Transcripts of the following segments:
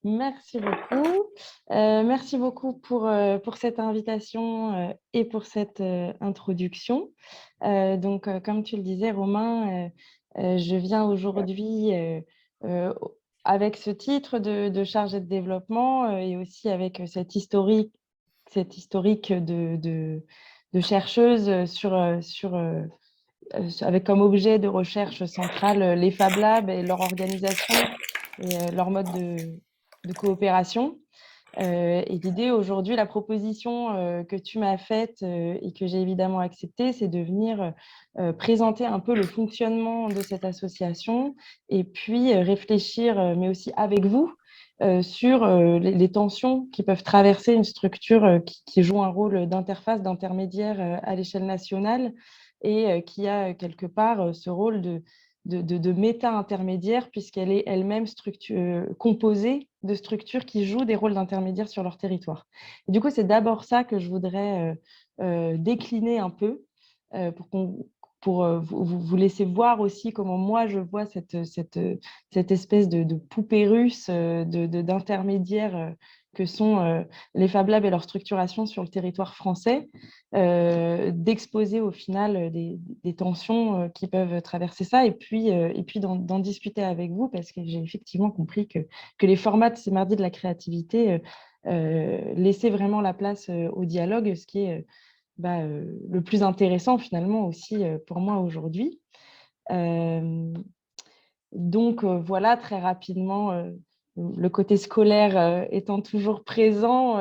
Merci beaucoup. Merci beaucoup pour cette invitation et pour cette introduction. Comme tu le disais, Romain, je viens aujourd'hui avec ce titre de chargée de développement et aussi avec cette historique de chercheuse avec comme objet de recherche central les Fab Labs et leur organisation et leur mode de coopération. Et l'idée aujourd'hui, la proposition que tu m'as faite et que j'ai évidemment acceptée, c'est de venir présenter un peu le fonctionnement de cette association et puis réfléchir, mais aussi avec vous, sur les tensions qui peuvent traverser une structure qui joue un rôle d'interface, d'intermédiaire à l'échelle nationale et qui a quelque part ce rôle de méta-intermédiaire, puisqu'elle est elle-même composée de structures qui jouent des rôles d'intermédiaire sur leur territoire. Et du coup, c'est d'abord ça que je voudrais décliner un peu pour vous laisser voir aussi comment moi je vois cette espèce de poupée russe d'intermédiaires que sont les Fab Labs et leur structuration sur le territoire français, d'exposer au final des tensions qui peuvent traverser ça et puis d'en discuter avec vous parce que j'ai effectivement compris que les formats de ces mardis de la créativité laissaient vraiment la place au dialogue, ce qui est le plus intéressant finalement aussi pour moi aujourd'hui. Euh, voilà, très rapidement, le côté scolaire étant toujours présent,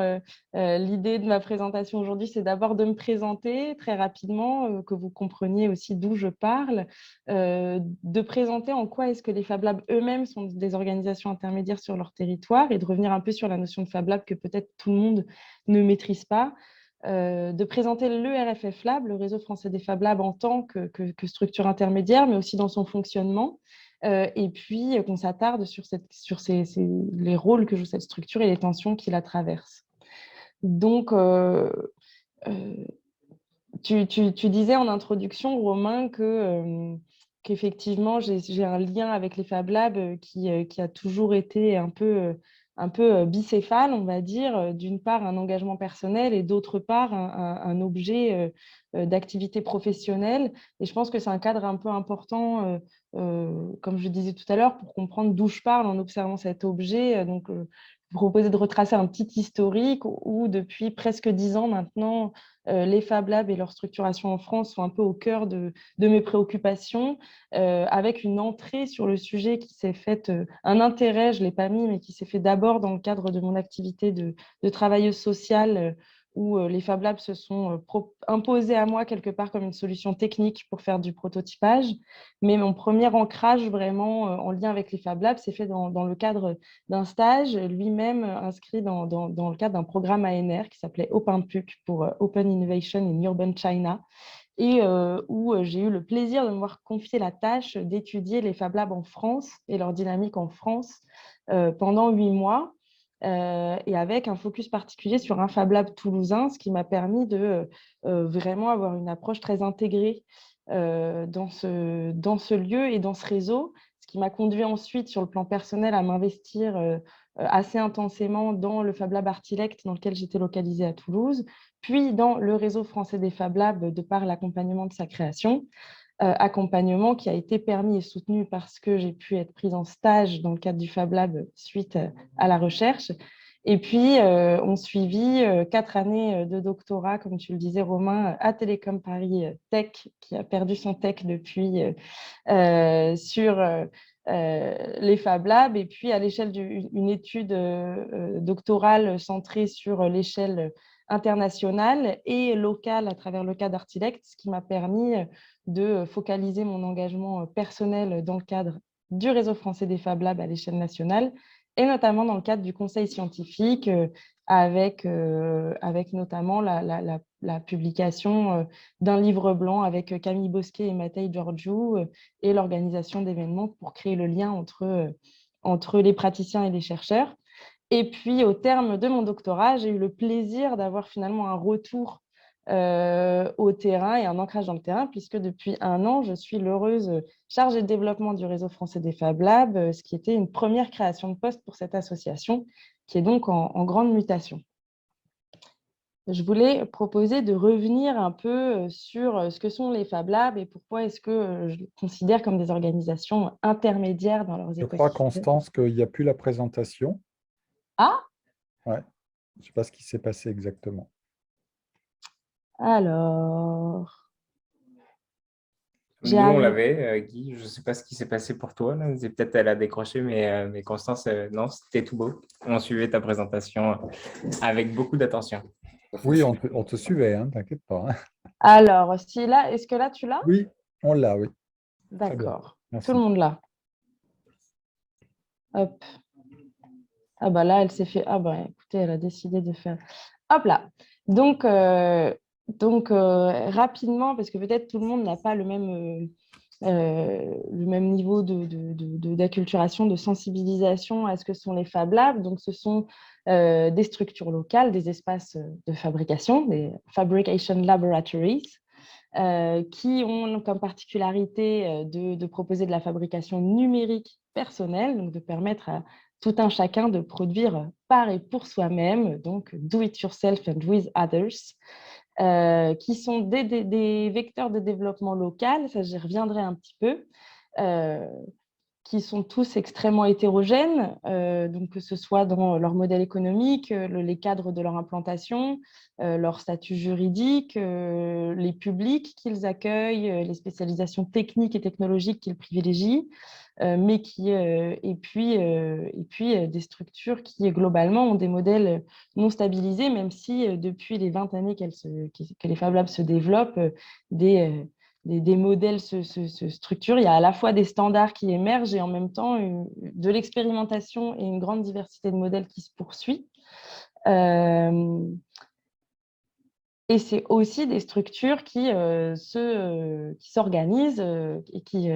l'idée de ma présentation aujourd'hui, c'est d'abord de me présenter très rapidement, que vous compreniez aussi d'où je parle, de présenter en quoi est-ce que les Fab Labs eux-mêmes sont des organisations intermédiaires sur leur territoire et de revenir un peu sur la notion de Fab Lab que peut-être tout le monde ne maîtrise pas. De présenter le RFF Lab, le réseau français des Fab Labs, en tant que structure intermédiaire, mais aussi dans son fonctionnement, et puis qu'on s'attarde sur les rôles que joue cette structure et les tensions qui la traversent. Donc, euh, tu disais en introduction, Romain, qu'effectivement, j'ai un lien avec les Fab Labs qui a toujours été un peu bicéphale, on va dire. D'une part, un engagement personnel et d'autre part, un objet d'activité professionnelle. Et je pense que c'est un cadre un peu important, comme je disais tout à l'heure, pour comprendre d'où je parle en observant cet objet. Je vous proposais de retracer un petit historique où, depuis presque 10 ans maintenant, les Fab Labs et leur structuration en France sont un peu au cœur de mes préoccupations, avec une entrée sur le sujet qui s'est faite, un intérêt, je ne l'ai pas mis, mais qui s'est fait d'abord dans le cadre de mon activité de travailleuse sociale, où les Fab Labs se sont imposés à moi quelque part comme une solution technique pour faire du prototypage. Mais mon premier ancrage vraiment en lien avec les Fab Labs s'est fait dans le cadre d'un stage, lui-même inscrit dans le cadre d'un programme ANR qui s'appelait OpenPUC pour Open Innovation in Urban China, et où j'ai eu le plaisir de me voir confier la tâche d'étudier les Fab Labs en France et leur dynamique en France pendant 8 mois, et avec un focus particulier sur un Fab Lab toulousain, ce qui m'a permis de vraiment avoir une approche très intégrée dans ce lieu et dans ce réseau, ce qui m'a conduit ensuite sur le plan personnel à m'investir assez intensément dans le Fab Lab Artilect dans lequel j'étais localisée à Toulouse, puis dans le réseau français des Fab Labs de par l'accompagnement de sa création, accompagnement qui a été permis et soutenu parce que j'ai pu être prise en stage dans le cadre du Fab Lab suite à la recherche. Et puis, on suivit 4 années de doctorat, comme tu le disais, Romain, à Télécom Paris Tech, qui a perdu son tech depuis, sur les Fab Labs, et puis à l'échelle d'une étude doctorale centrée sur l'échelle internationale et locale à travers le cas d'Artilect, ce qui m'a permis de focaliser mon engagement personnel dans le cadre du réseau français des Fab Labs à l'échelle nationale, et notamment dans le cadre du conseil scientifique, avec notamment la publication d'un livre blanc avec Camille Bosquet et Matei Georgiou, et l'organisation d'événements pour créer le lien entre les praticiens et les chercheurs. Et puis, au terme de mon doctorat, j'ai eu le plaisir d'avoir finalement un retour au terrain et un ancrage dans le terrain, puisque depuis 1 an, je suis l'heureuse chargée de développement du réseau français des Fab Labs, ce qui était une première création de poste pour cette association, qui est donc en grande mutation. Je voulais proposer de revenir un peu sur ce que sont les Fab Labs et pourquoi est-ce que je les considère comme des organisations intermédiaires dans leurs Je crois, écosystèmes. Constance, qu'il n'y a plus la présentation. Ah, Ouais. Je ne sais pas ce qui s'est passé exactement. alors, j'ai Nous, on arrêté. l'avait, Guy. Je ne sais pas ce qui s'est passé pour toi, là. C'est peut-être elle a décroché, mais Constance, non, c'était tout beau. On suivait ta présentation avec beaucoup d'attention. Oui, on te suivait, hein, t'inquiète pas, hein. Alors, si là, est-ce que là, tu l'as? Oui, on l'a, oui. Très bien. D'accord. Tout le Merci. monde l'a. Hop. Ah bah là, elle s'est fait. Ah bah écoutez, elle a décidé de faire. Hop là. Donc, rapidement, parce que peut-être tout le monde n'a pas le même niveau d'acculturation, de sensibilisation à ce que sont les Fab Labs. Donc, ce sont des structures locales, des espaces de fabrication, des Fabrication Laboratories, qui ont comme particularité de proposer de la fabrication numérique personnelle, donc de permettre à tout un chacun de produire par et pour soi-même, donc do it yourself and with others, qui sont des vecteurs de développement local, ça j'y reviendrai un petit peu, euh, qui sont tous extrêmement hétérogènes, donc que ce soit dans leur modèle économique, les cadres de leur implantation, leur statut juridique, les publics qu'ils accueillent, les spécialisations techniques et technologiques qu'ils privilégient, et puis des structures qui globalement ont des modèles non stabilisés, même si depuis les 20 années que les Fab Labs se développent, des modèles se structurent. Il y a à la fois des standards qui émergent et en même temps de l'expérimentation et une grande diversité de modèles qui se poursuit. Et c'est aussi des structures qui s'organisent et qui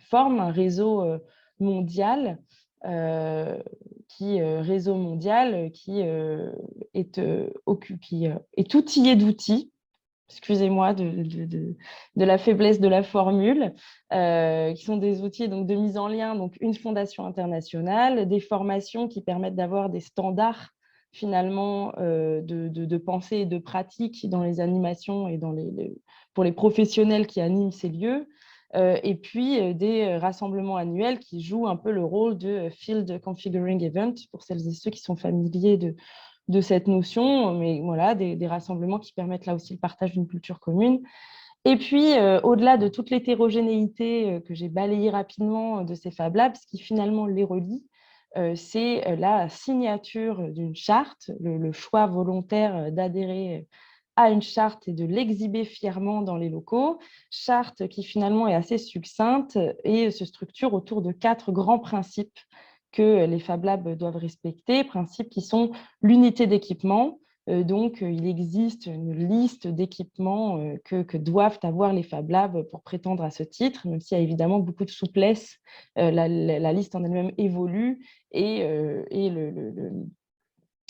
forment un réseau mondial, qui est outillé d'outils. Excusez-moi de la faiblesse de la formule, qui sont des outils donc, de mise en lien, donc une fondation internationale, des formations qui permettent d'avoir des standards finalement de pensée et de pratique dans les animations et pour les professionnels qui animent ces lieux, et puis des rassemblements annuels qui jouent un peu le rôle de Field Configuring Event pour celles et ceux qui sont familiers de cette notion, mais voilà, des rassemblements qui permettent là aussi le partage d'une culture commune. Et puis, au-delà de toute l'hétérogénéité que j'ai balayée rapidement de ces Fab Labs, ce qui finalement les relie, c'est la signature d'une charte, le choix volontaire d'adhérer à une charte et de l'exhiber fièrement dans les locaux, charte qui finalement est assez succincte et se structure autour de 4 grands principes que les Fab Labs doivent respecter, principes qui sont l'unité d'équipement. Donc, il existe une liste d'équipements que doivent avoir les Fab Labs pour prétendre à ce titre, même s'il y a évidemment beaucoup de souplesse. La liste en elle-même évolue et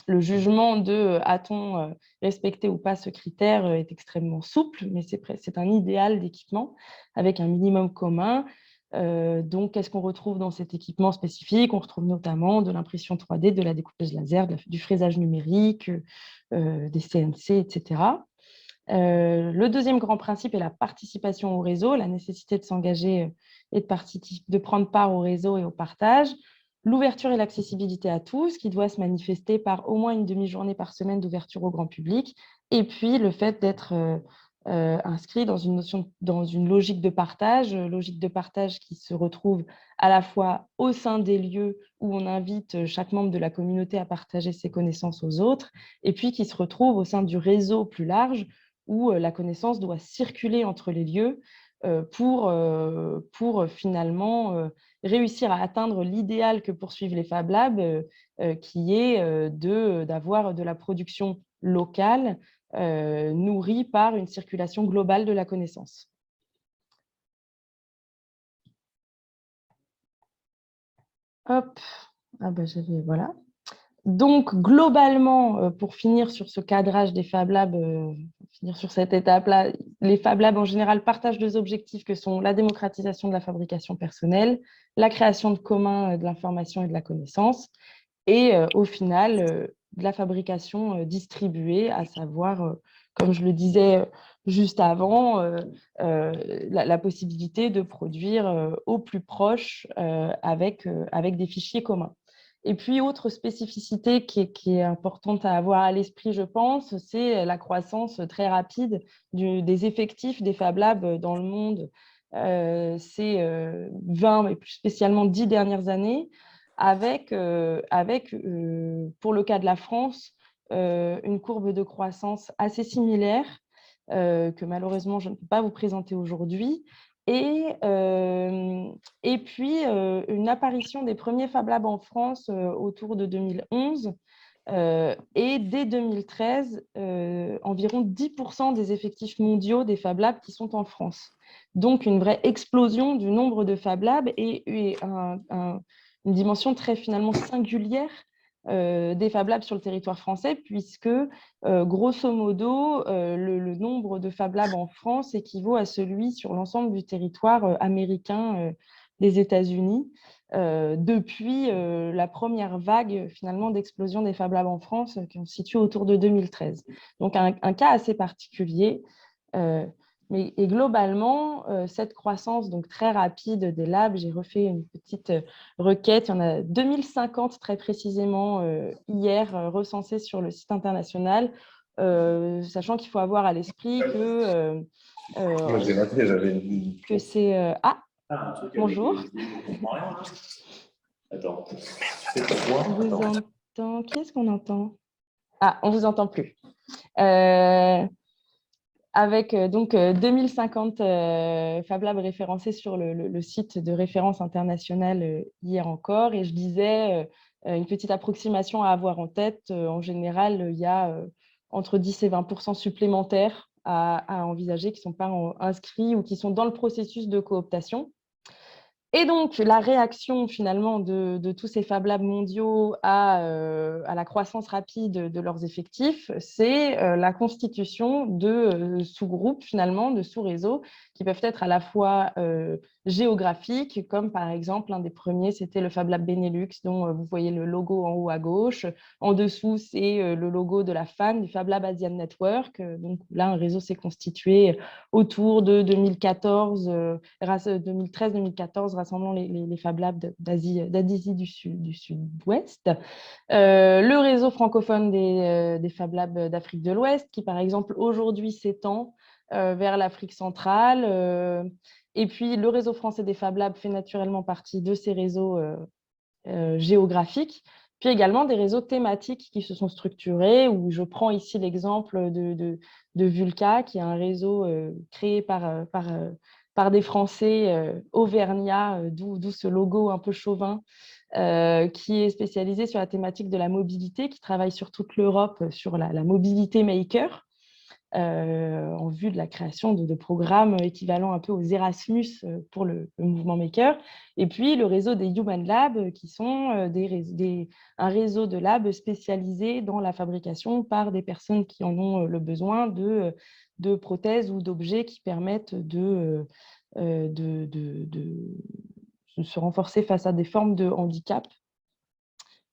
le jugement de a-t-on respecté ou pas ce critère est extrêmement souple, mais c'est un idéal d'équipement avec un minimum commun. Donc, qu'est-ce qu'on retrouve dans cet équipement spécifique? On retrouve notamment de l'impression 3D, de la découpage laser, du fraisage numérique, des CNC, etc. Le deuxième grand principe est la participation au réseau, la nécessité de s'engager et de prendre part au réseau et au partage. L'ouverture et l'accessibilité à tous, qui doit se manifester par au moins une demi-journée par semaine d'ouverture au grand public. Et puis, le fait d'être inscrit dans une logique de partage qui se retrouve à la fois au sein des lieux où on invite chaque membre de la communauté à partager ses connaissances aux autres, et puis qui se retrouve au sein du réseau plus large, où la connaissance doit circuler entre les lieux pour finalement réussir à atteindre l'idéal que poursuivent les Fab Labs, qui est d'avoir de la production locale nourrie par une circulation globale de la connaissance. Hop, ah ben voilà. Donc, globalement, pour finir sur ce cadrage des Fab Labs, finir sur cette étape-là, les Fab Labs en général partagent deux objectifs que sont la démocratisation de la fabrication personnelle, la création de communs de l'information et de la connaissance, et au final, de la fabrication distribuée, à savoir, comme je le disais juste avant, la possibilité de produire au plus proche avec des fichiers communs. Et puis, autre spécificité qui est importante à avoir à l'esprit, je pense, c'est la croissance très rapide des effectifs des Fab Labs dans le monde ces 20, et plus spécialement 10 dernières années, avec pour le cas de la France, une courbe de croissance assez similaire que malheureusement, je ne peux pas vous présenter aujourd'hui. Et puis, une apparition des premiers Fab Labs en France autour de 2011. Et dès 2013, environ 10% des effectifs mondiaux des Fab Labs qui sont en France. Donc, une vraie explosion du nombre de Fab Labs et une dimension très finalement singulière des Fab Labs sur le territoire français, puisque grosso modo, le nombre de Fab Labs en France équivaut à celui sur l'ensemble du territoire américain des États-Unis, depuis la première vague finalement d'explosion des Fab Labs en France qui se situe autour de 2013. Donc un cas assez particulier. Et globalement, cette croissance donc très rapide des labs, j'ai refait une petite requête, il y en a 2050 très précisément hier recensés sur le site international, sachant qu'il faut avoir à l'esprit que c'est... bonjour. Attends, c'est quoi? On vous entend. Qui est-ce qu'on entend? Ah, on ne vous entend plus. Avec donc 2050 Fab Labs référencés sur le site de référence internationale hier encore. Et je disais, une petite approximation à avoir en tête. En général, il y a entre 10 et 20% supplémentaires à envisager qui ne sont pas inscrits ou qui sont dans le processus de cooptation. Et donc, la réaction finalement de tous ces Fab Labs mondiaux à la croissance rapide de leurs effectifs, c'est la constitution de sous-groupes finalement, de sous-réseaux qui peuvent être à la fois géographiques, comme par exemple, l'un des premiers, c'était le Fab Lab Benelux, dont vous voyez le logo en haut à gauche. En dessous, c'est le logo de la FAN, du Fab Lab Asian Network. Donc là, un réseau s'est constitué autour de 2014, 2013-2014, rassemblant les Fab Labs d'Asie du Sud-Ouest. Le réseau francophone des Fab Labs d'Afrique de l'Ouest, qui par exemple aujourd'hui s'étend vers l'Afrique centrale. Et puis le réseau français des Fab Labs fait naturellement partie de ces réseaux géographiques. Puis également des réseaux thématiques qui se sont structurés, où je prends ici l'exemple de Vulca, qui est un réseau créé par des Français auvergnats, d'où ce logo un peu chauvin, qui est spécialisé sur la thématique de la mobilité, qui travaille sur toute l'Europe sur la mobilité maker, en vue de la création de programmes équivalents un peu aux Erasmus pour le mouvement maker. Et puis le réseau des Human Labs, qui sont un réseau de labs spécialisés dans la fabrication par des personnes qui en ont le besoin de prothèses ou d'objets qui permettent de se renforcer face à des formes de handicap.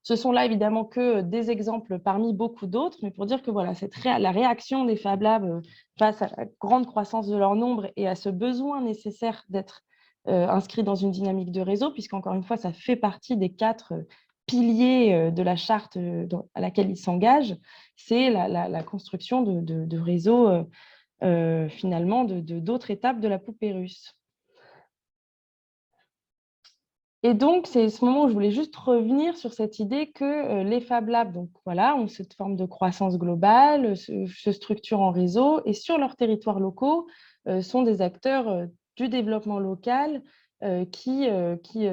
Ce sont là évidemment que des exemples parmi beaucoup d'autres, mais pour dire que voilà, la réaction des Fab Labs face à la grande croissance de leur nombre et à ce besoin nécessaire d'être inscrit dans une dynamique de réseau, puisqu'encore une fois, ça fait partie des 4 piliers de la charte à laquelle ils s'engagent, c'est la construction de réseaux finalement d'autres étapes de la poupée russe. Et donc, c'est ce moment où je voulais juste revenir sur cette idée que les Fab Labs, donc voilà, ont cette forme de croissance globale, se structurent en réseau et sur leurs territoires locaux sont des acteurs du développement local qui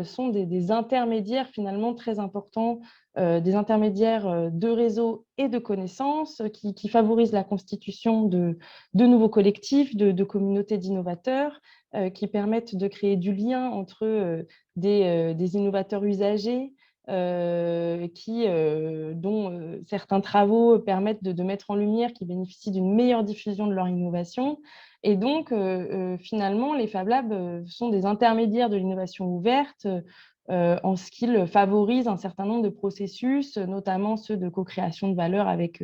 sont des intermédiaires finalement très importants, des intermédiaires de réseaux et de connaissances qui favorisent la constitution de nouveaux collectifs, de communautés d'innovateurs, qui permettent de créer du lien entre des innovateurs usagers dont certains travaux permettent de mettre en lumière, qui bénéficient d'une meilleure diffusion de leur innovation. Et donc, finalement, les Fab Labs sont des intermédiaires de l'innovation ouverte en ce qu'ils favorisent un certain nombre de processus, notamment ceux de co-création de valeur avec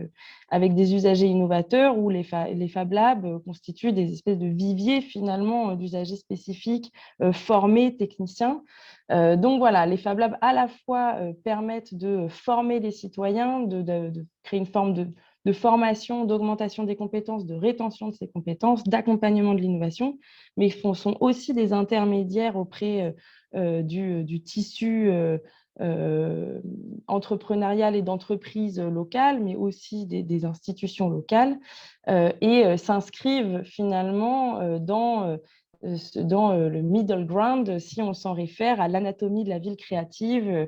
des usagers innovateurs, où les Fab Labs constituent des espèces de viviers finalement d'usagers spécifiques formés, techniciens. Donc voilà, les Fab Labs à la fois permettent de former les citoyens, de créer une forme de formation, d'augmentation des compétences, de rétention de ces compétences, d'accompagnement de l'innovation, mais sont aussi des intermédiaires auprès du tissu entrepreneurial et d'entreprises locales, mais aussi des institutions locales, et s'inscrivent finalement dans le middle ground, si on s'en réfère à l'anatomie de la ville créative,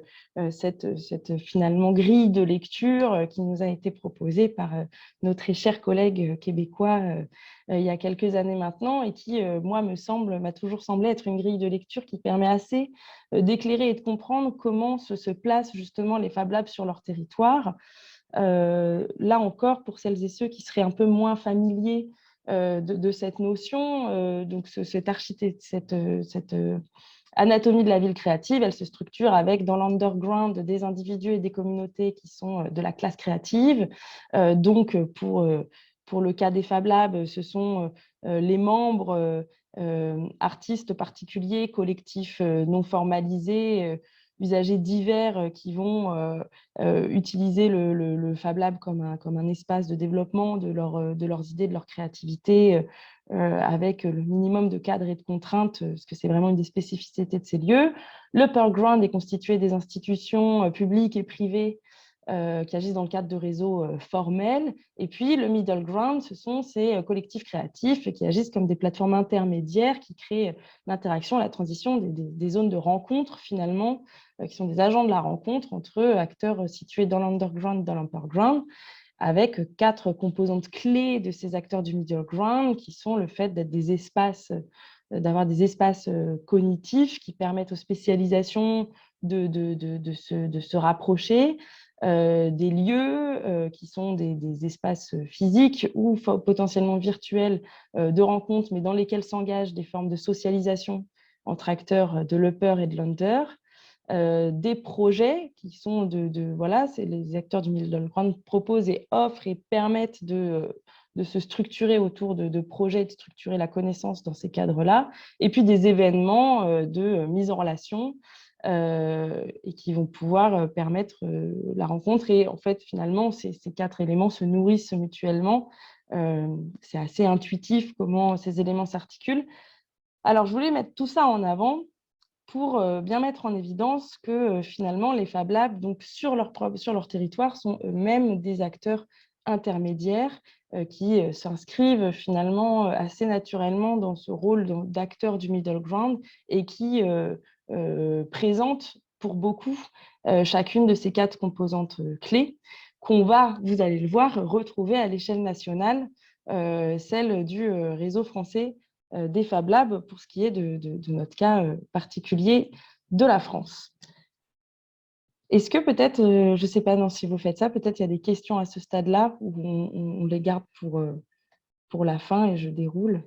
cette finalement grille de lecture qui nous a été proposée par nos très chers collègues québécois il y a quelques années maintenant, et qui, moi, m'a toujours semblé être une grille de lecture qui permet assez d'éclairer et de comprendre comment se placent justement les Fab Labs sur leur territoire. Là encore, pour celles et ceux qui seraient un peu moins familiers de cette notion, donc cette anatomie de la ville créative, elle se structure avec, dans l'underground, des individus et des communautés qui sont de la classe créative. Donc, pour le cas des Fab Labs, ce sont les membres, artistes particuliers, collectifs non formalisés, usagers divers qui vont utiliser le Fab Lab comme un espace de développement de leurs idées, de leur créativité, avec le minimum de cadres et de contraintes, parce que c'est vraiment une des spécificités de ces lieux. Le Pearl Ground est constitué des institutions publiques et privées qui agissent dans le cadre de réseaux formels. Et puis, le middle ground, ce sont ces collectifs créatifs qui agissent comme des plateformes intermédiaires qui créent l'interaction, la transition des zones de rencontre, finalement, qui sont des agents de la rencontre entre acteurs situés dans l'underground et dans l'upperground, avec 4 composantes clés de ces acteurs du middle ground, qui sont le fait d'être des espaces, d'avoir des espaces cognitifs qui permettent aux spécialisations de se rapprocher, des lieux qui sont des espaces physiques ou potentiellement virtuels de rencontres, mais dans lesquels s'engagent des formes de socialisation entre acteurs de l'upper et de l'under, des projets qui sont voilà, c'est les acteurs du middle ground proposent et offrent et permettent de se structurer autour de projets, de structurer la connaissance dans ces cadres-là, et puis des événements de mise en relation et qui vont pouvoir permettre la rencontre. Et en fait, finalement, ces 4 éléments se nourrissent mutuellement. C'est assez intuitif comment ces éléments s'articulent. Alors, je voulais mettre tout ça en avant pour bien mettre en évidence que finalement, les Fab Labs, donc sur leur territoire, sont eux-mêmes des acteurs intermédiaires qui s'inscrivent finalement assez naturellement dans ce rôle d'acteurs du middle ground et qui présentent pour beaucoup chacune de ces 4 composantes clés qu'on va, vous allez le voir, retrouver à l'échelle nationale, celle du réseau français des Fab Labs pour ce qui est de notre cas particulier de la France. Est-ce que peut-être, je ne sais pas non, si vous faites ça, peut-être il y a des questions à ce stade-là où on les garde pour la fin et je déroule,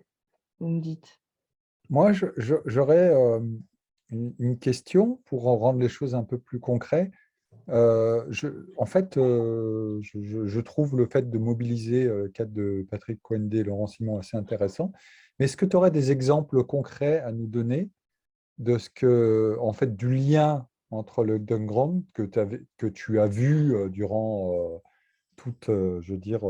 vous me dites. Moi, j'aurais une question pour en rendre les choses un peu plus concrètes. En fait, je trouve le fait de mobiliser le cadre de Patrick Coendé et Laurent Simon assez intéressant. Mais est-ce que tu aurais des exemples concrets à nous donner de ce que, en fait, du lien entre le underground que tu as vu durant toute, je veux dire,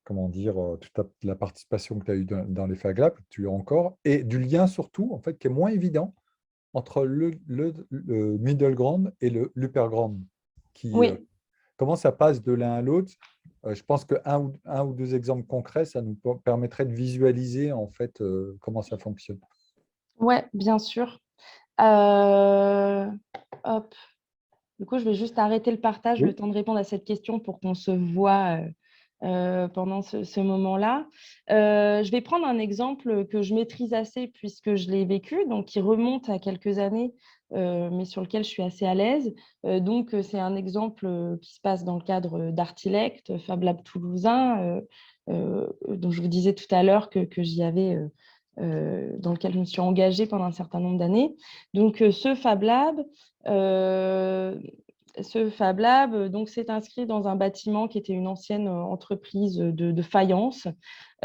comment dire, toute la participation que tu as eue dans les Fab Labs, que tu as encore, et du lien surtout, en fait, qui est moins évident entre le middle ground et l'upper ground, Oui. comment ça passe de l'un à l'autre. Je pense qu'un ou 2 exemples concrets, ça nous permettrait de visualiser en fait comment ça fonctionne. Oui, bien sûr. Hop. Du coup, je vais juste arrêter le partage, Oui. le temps de répondre à cette question pour qu'on se voit pendant ce moment-là. Je vais prendre un exemple que je maîtrise assez puisque je l'ai vécu, donc qui remonte à quelques années mais sur lequel je suis assez à l'aise. Donc, c'est un exemple qui se passe dans le cadre d'Artilect, Fab Lab toulousain, dont je vous disais tout à l'heure que j'y avais, dans lequel je me suis engagée pendant un certain nombre d'années. Donc, ce Fab Lab, donc, s'est inscrit dans un bâtiment qui était une ancienne entreprise de faïence,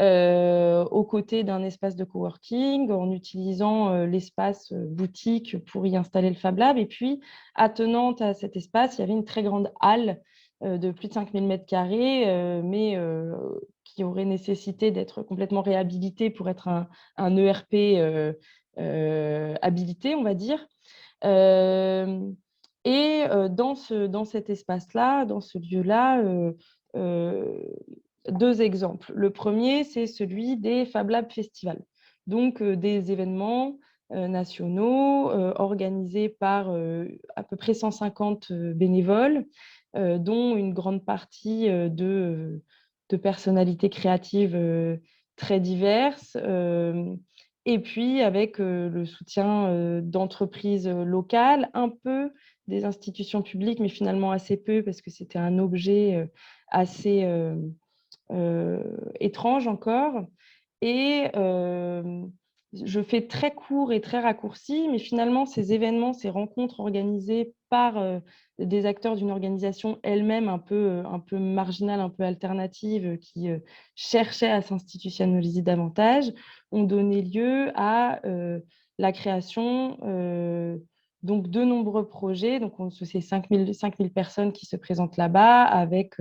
aux côtés d'un espace de coworking, en utilisant l'espace boutique pour y installer le Fab Lab. Et puis, attenante à cet espace, il y avait une très grande halle de plus de 5000 mètres carrés, mais qui aurait nécessité d'être complètement réhabilitée pour être un ERP habilité, on va dire. Et dans cet espace-là, dans ce lieu-là, deux exemples. Le premier, c'est celui des Fab Lab Festivals, donc des événements nationaux organisés par à peu près 150 bénévoles, dont une grande partie de personnalités créatives très diverses, et puis avec le soutien d'entreprises locales, un peu des institutions publiques, mais finalement assez peu, parce que c'était un objet assez étrange encore. Et je fais très court et très raccourci, mais finalement, ces événements, ces rencontres organisées par des acteurs d'une organisation elle-même un peu marginale, un peu alternative, qui cherchait à s'institutionnaliser davantage, ont donné lieu à la création donc de nombreux projets. Donc, c'est 5000 personnes qui se présentent là-bas, avec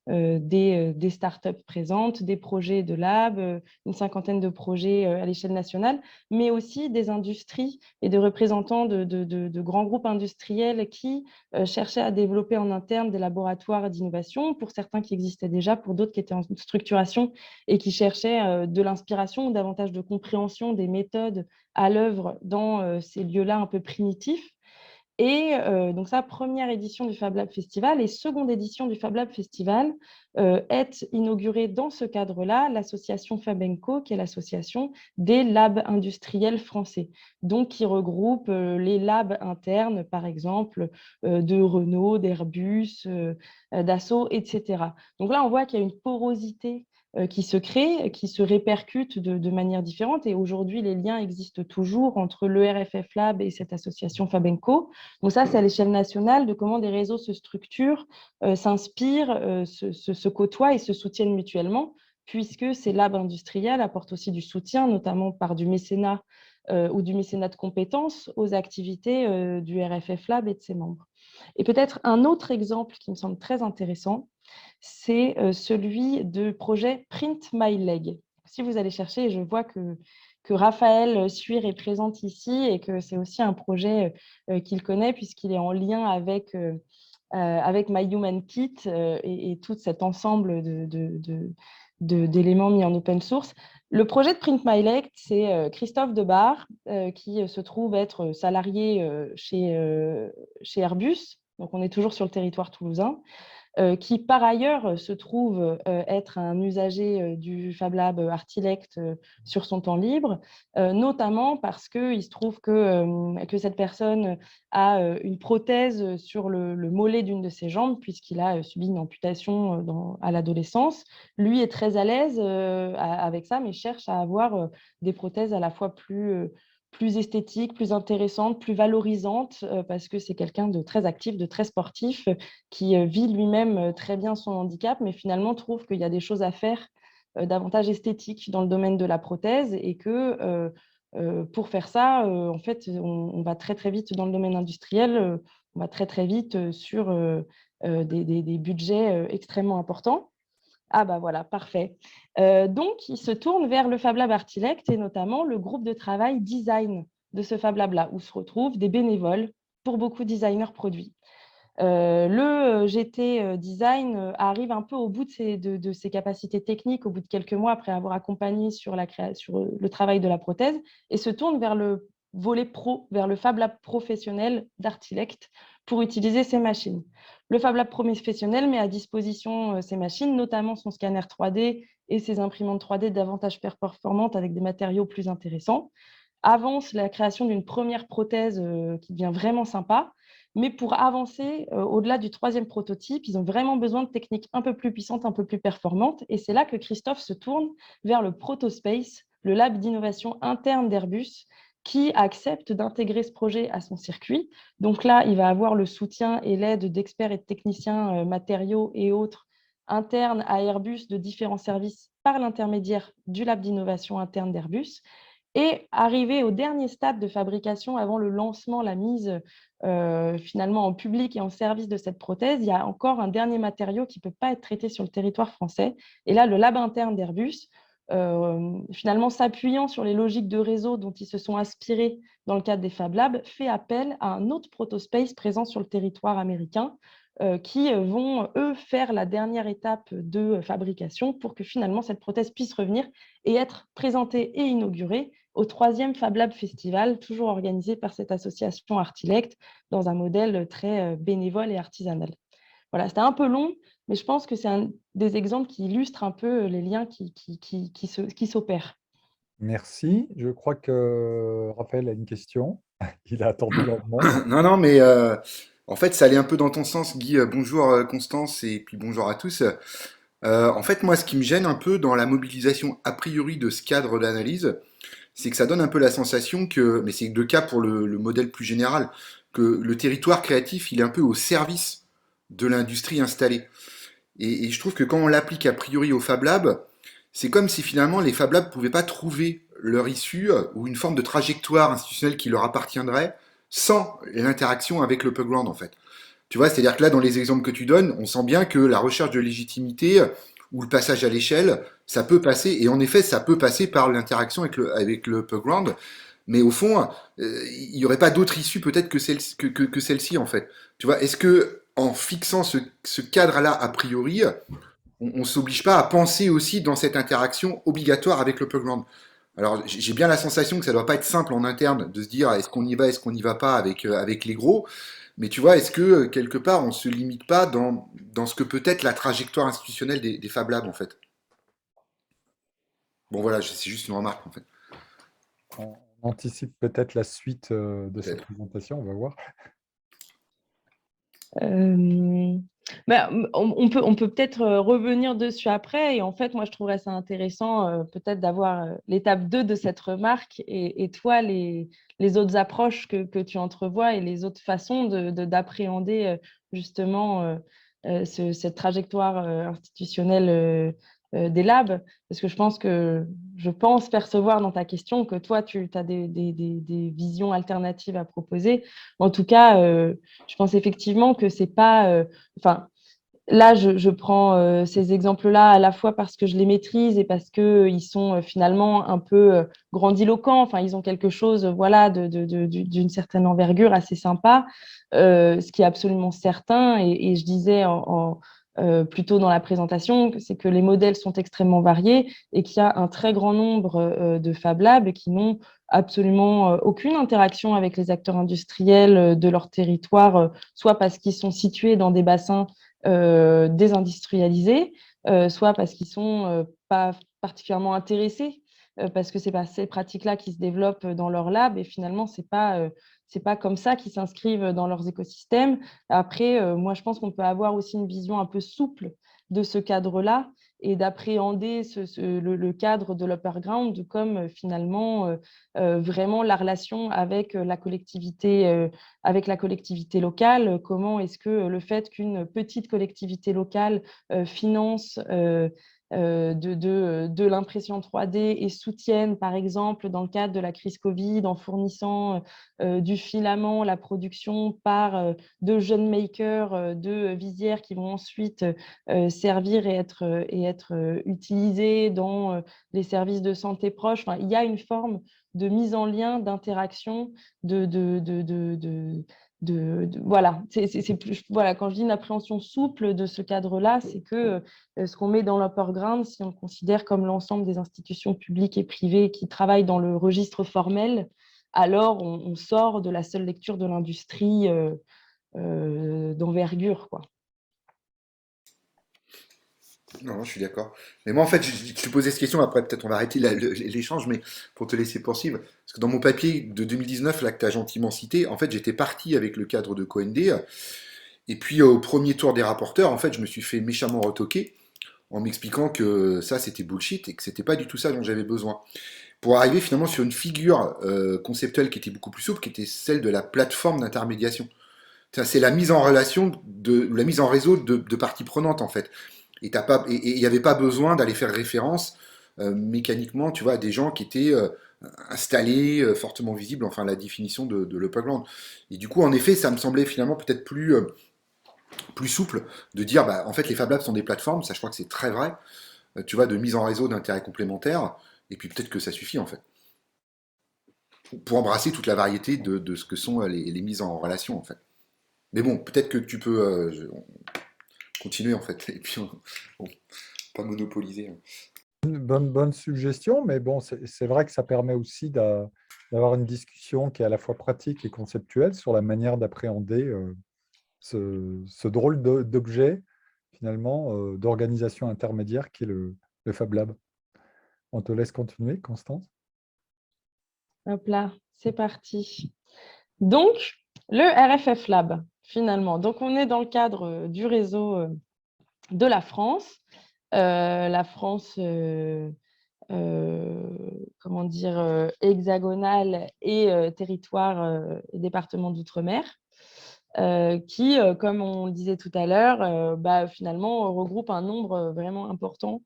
des startups présentes, des projets de lab, une cinquantaine de projets à l'échelle nationale, mais aussi des industries et des représentants de grands groupes industriels qui cherchaient à développer en interne des laboratoires d'innovation, pour certains qui existaient déjà, pour d'autres qui étaient en structuration et qui cherchaient de l'inspiration ou davantage de compréhension des méthodes à l'œuvre dans ces lieux-là un peu primitifs. Et donc ça, première édition du Fab Lab Festival, et seconde édition du Fab Lab Festival est inaugurée dans ce cadre-là l'association Fabenco, qui est l'association des labs industriels français, donc qui regroupe les labs internes, par exemple, de Renault, d'Airbus, Dassault, etc. Donc là, on voit qu'il y a une porosité qui se crée, qui se répercute de manière différente. Et aujourd'hui, les liens existent toujours entre le RFF Lab et cette association Fabenco. Donc ça, c'est à l'échelle nationale, de comment des réseaux se structurent, s'inspirent, se côtoient et se soutiennent mutuellement, puisque ces labs industriels apportent aussi du soutien, notamment par du mécénat ou du mécénat de compétences aux activités du RFF Lab et de ses membres. Et peut-être un autre exemple qui me semble très intéressant, c'est celui du projet Print My Leg. Si vous allez chercher, et je vois que Raphaël Suire est présente ici, et que c'est aussi un projet qu'il connaît, puisqu'il est en lien avec My Human Kit et tout cet ensemble d'éléments mis en open source. Le projet de Print My Leg, c'est Christophe Debar, qui se trouve être salarié chez Airbus. Donc, on est toujours sur le territoire toulousain. Qui par ailleurs se trouve être un usager du Fab Lab Artilect sur son temps libre, notamment parce qu'il se trouve que cette personne a une prothèse sur le mollet d'une de ses jambes, puisqu'il a subi une amputation à l'adolescence. Lui est très à l'aise avec ça, mais cherche à avoir des prothèses à la fois plus esthétique, plus intéressante, plus valorisante, parce que c'est quelqu'un de très actif, de très sportif, qui vit lui-même très bien son handicap, mais finalement trouve qu'il y a des choses à faire davantage esthétiques dans le domaine de la prothèse, et que pour faire ça, en fait, on va très très vite dans le domaine industriel, on va très très vite sur des budgets extrêmement importants. Ah bah voilà, parfait. Donc, il se tourne vers le Fab Lab Artilect, et notamment le groupe de travail design de ce Fab Lab-là, où se retrouvent des bénévoles pour beaucoup de designers produits. Le GT Design arrive un peu au bout de ses capacités techniques, au bout de quelques mois après avoir accompagné sur le travail de la prothèse, et se tourne vers le volet pro, vers le Fab Lab professionnel d'Artilect pour utiliser ces machines. Le Fab Lab professionnel met à disposition ces machines, notamment son scanner 3D et ses imprimantes 3D davantage performantes avec des matériaux plus intéressants. avance la création d'une première prothèse qui devient vraiment sympa. Mais pour avancer au-delà du troisième prototype, ils ont vraiment besoin de techniques un peu plus puissantes, un peu plus performantes. Et c'est là que Christophe se tourne vers le Protospace, le lab d'innovation interne d'Airbus, qui accepte d'intégrer ce projet à son circuit. Donc là, il va avoir le soutien et l'aide d'experts et de techniciens matériaux et autres internes à Airbus de différents services par l'intermédiaire du lab d'innovation interne d'Airbus. Et arrivé au dernier stade de fabrication avant le lancement, la mise finalement en public et en service de cette prothèse, il y a encore un dernier matériau qui ne peut pas être traité sur le territoire français. Et là, le lab interne d'Airbus, finalement s'appuyant sur les logiques de réseau dont ils se sont inspirés dans le cadre des Fab Labs, fait appel à un autre protospace présent sur le territoire américain qui vont, eux, faire la dernière étape de fabrication pour que finalement cette prothèse puisse revenir et être présentée et inaugurée au 3e Fab Lab Festival, toujours organisé par cette association Artilect, dans un modèle très bénévole et artisanal. Voilà, c'était un peu long, mais je pense que c'est un des exemples qui illustrent un peu les liens qui s'opèrent. Merci. Je crois que Raphaël a une question. Il a attendu longuement. Non, non, mais en fait, ça allait un peu dans ton sens, Guy. Bonjour Constance et puis bonjour à tous. En fait, moi, ce qui me gêne un peu dans la mobilisation a priori de ce cadre d'analyse, c'est que ça donne un peu la sensation que, mais c'est le cas pour le modèle plus général, que le territoire créatif, il est un peu au service de l'industrie installée. Et je trouve que quand on l'applique a priori au Fab Lab, c'est comme si finalement les Fab Labs ne pouvaient pas trouver leur issue ou une forme de trajectoire institutionnelle qui leur appartiendrait sans l'interaction avec le Pugground en fait. Tu vois, c'est-à-dire que là, dans les exemples que tu donnes, on sent bien que la recherche de légitimité ou le passage à l'échelle, ça peut passer, et en effet, ça peut passer par l'interaction avec le Pugground, mais au fond, il n'y aurait pas d'autre issue peut-être que celle-ci, en fait. Tu vois, est-ce que en fixant ce cadre-là a priori, on s'oblige pas à penser aussi dans cette interaction obligatoire avec le Pugground? Alors, j'ai bien la sensation que ça doit pas être simple en interne de se dire est-ce qu'on y va, est-ce qu'on n'y va pas avec les gros. Mais tu vois, est-ce que quelque part on se limite pas dans ce que peut être la trajectoire institutionnelle des Fab Labs en fait? Bon voilà, c'est juste une remarque en fait. On anticipe peut-être la suite de cette Peut-être. présentation, on va voir. On peut peut-être revenir dessus après. Et en fait, moi, je trouverais ça intéressant peut-être d'avoir l'étape 2 de cette remarque et toi, les autres approches que tu entrevois et les autres façons d'appréhender justement cette trajectoire institutionnelle des labs. Parce que je pense percevoir dans ta question que toi, tu as des visions alternatives à proposer. En tout cas, je pense effectivement que c'est pas. Enfin, là, je prends ces exemples-là à la fois parce que je les maîtrise et parce qu'ils sont finalement un peu grandiloquents. Enfin, ils ont quelque chose voilà, d'une certaine envergure assez sympa. Ce qui est absolument certain, et je disais plus tôt dans la présentation, c'est que les modèles sont extrêmement variés et qu'il y a un très grand nombre de Fab Labs qui n'ont absolument aucune interaction avec les acteurs industriels de leur territoire, soit parce qu'ils sont situés dans des bassins désindustrialisés, soit parce qu'ils ne sont pas particulièrement intéressés, parce que ce n'est pas ces pratiques-là qui se développent dans leur lab, et finalement, ce n'est pas comme ça qu'ils s'inscrivent dans leurs écosystèmes. Après, moi, je pense qu'on peut avoir aussi une vision un peu souple de ce cadre-là et d'appréhender le cadre de l'upperground comme finalement vraiment la relation avec la collectivité locale. Comment est-ce que le fait qu'une petite collectivité locale finance de l'impression 3D et soutienne, par exemple, dans le cadre de la crise Covid, en fournissant du filament, la production par de jeunes makers de visières qui vont ensuite servir et être utilisés dans les services de santé proches. Enfin, il y a une forme de mise en lien, d'interaction, voilà. Voilà, quand je dis une appréhension souple de ce cadre-là, c'est que ce qu'on met dans l'upperground, si on le considère comme l'ensemble des institutions publiques et privées qui travaillent dans le registre formel, alors on sort de la seule lecture de l'industrie d'envergure, quoi. Non, je suis d'accord. Mais moi, en fait, je te posais cette question, après peut-être on va arrêter l'échange, mais pour te laisser poursuivre. Parce que dans mon papier de 2019, là que tu as gentiment cité, en fait, j'étais parti avec le cadre de Coend. Et puis au premier tour des rapporteurs, en fait, je me suis fait méchamment retoquer en m'expliquant que ça, c'était bullshit et que c'était pas du tout ça dont j'avais besoin. Pour arriver finalement sur une figure conceptuelle qui était beaucoup plus souple, qui était celle de la plateforme d'intermédiation. C'est la mise en relation, la mise en réseau de parties prenantes, en fait. Et il n'y avait pas besoin d'aller faire référence mécaniquement, tu vois, à des gens qui étaient installés, fortement visibles, enfin la définition de l'upper ground. Et du coup, en effet, ça me semblait finalement peut-être plus souple de dire, bah, en fait, les Fab Labs sont des plateformes, ça je crois que c'est très vrai, tu vois, de mise en réseau d'intérêts complémentaires, et puis peut-être que ça suffit en fait, pour embrasser toute la variété de ce que sont les mises en relation en fait. Mais bon, peut-être que tu peux continuer en fait, et puis bon, pas monopoliser. Hein. Bonne suggestion, mais bon, c'est vrai que ça permet aussi d'avoir une discussion qui est à la fois pratique et conceptuelle sur la manière d'appréhender ce drôle d'objet, finalement, d'organisation intermédiaire qui est le Fab Lab. On te laisse continuer, Constance. Hop là, c'est parti. Donc, le RFF Lab, finalement. Donc, on est dans le cadre du réseau de la France. La France, comment dire, hexagonale et territoire et département d'outre-mer. Qui, comme on le disait tout à l'heure, finalement regroupe un nombre vraiment important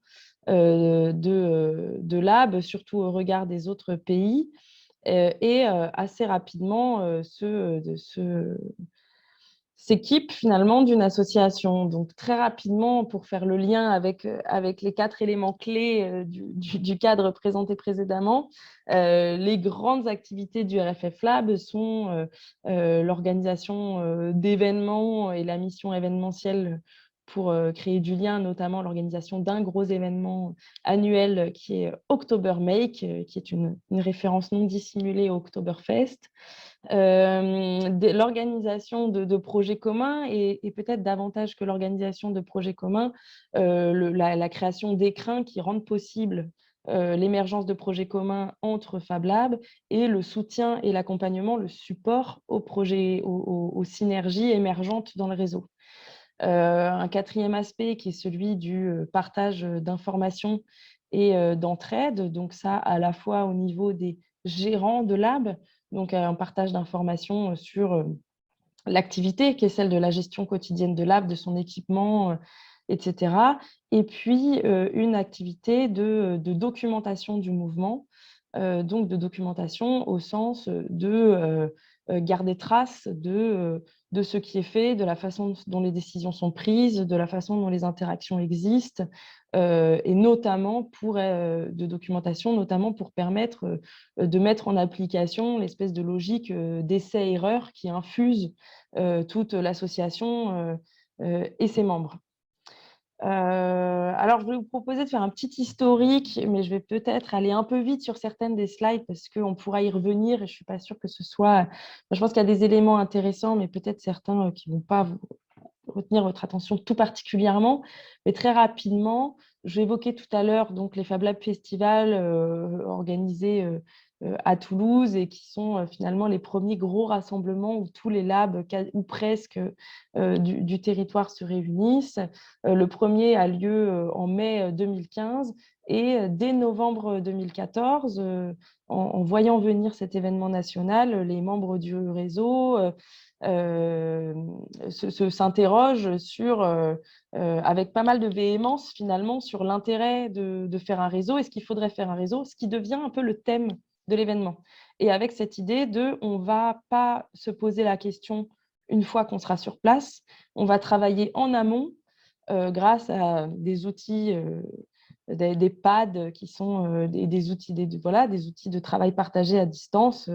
de labs, surtout au regard des autres pays, et assez rapidement s'équipe finalement d'une association. Donc très rapidement, pour faire le lien avec les 4 éléments clés du cadre présenté précédemment, les grandes activités du RFF Lab sont l'organisation d'événements et la mission événementielle pour créer du lien, notamment l'organisation d'un gros événement annuel qui est October Make, qui est une référence non dissimulée au Oktoberfest. L'organisation de projets communs et peut-être davantage que l'organisation de projets communs, la création d'écrins qui rendent possible l'émergence de projets communs entre Fab Lab et le soutien et l'accompagnement, le support aux projets, aux synergies émergentes dans le réseau. Un quatrième aspect qui est celui du partage d'informations et d'entraide. Donc ça, à la fois au niveau des gérants de lab, donc un partage d'informations sur l'activité qui est celle de la gestion quotidienne de lab, de son équipement, etc. Et puis une activité de documentation du mouvement, donc de documentation au sens de garder trace de ce qui est fait, de la façon dont les décisions sont prises, de la façon dont les interactions existent, et notamment de documentation, notamment pour permettre de mettre en application l'espèce de logique d'essai-erreur qui infuse toute l'association et ses membres. Alors, je vais vous proposer de faire un petit historique, mais je vais peut-être aller un peu vite sur certaines des slides parce qu'on pourra y revenir et je ne suis pas sûre que ce soit… Je pense qu'il y a des éléments intéressants, mais peut-être certains qui ne vont pas retenir votre attention tout particulièrement. Mais très rapidement, j'ai évoqué tout à l'heure donc, les Fab Lab Festivals organisés à Toulouse et qui sont finalement les premiers gros rassemblements où tous les labs, ou presque, du territoire se réunissent. Le premier a lieu en mai 2015 et dès novembre 2014, en voyant venir cet événement national, les membres du réseau s'interrogent avec pas mal de véhémence finalement sur l'intérêt de faire un réseau. Est-ce qu'il faudrait faire un réseau? Ce qui devient un peu le thème de l'événement. Et avec cette idée on ne va pas se poser la question une fois qu'on sera sur place, on va travailler en amont grâce à des outils, des pads qui sont des outils, des outils de travail partagés à distance.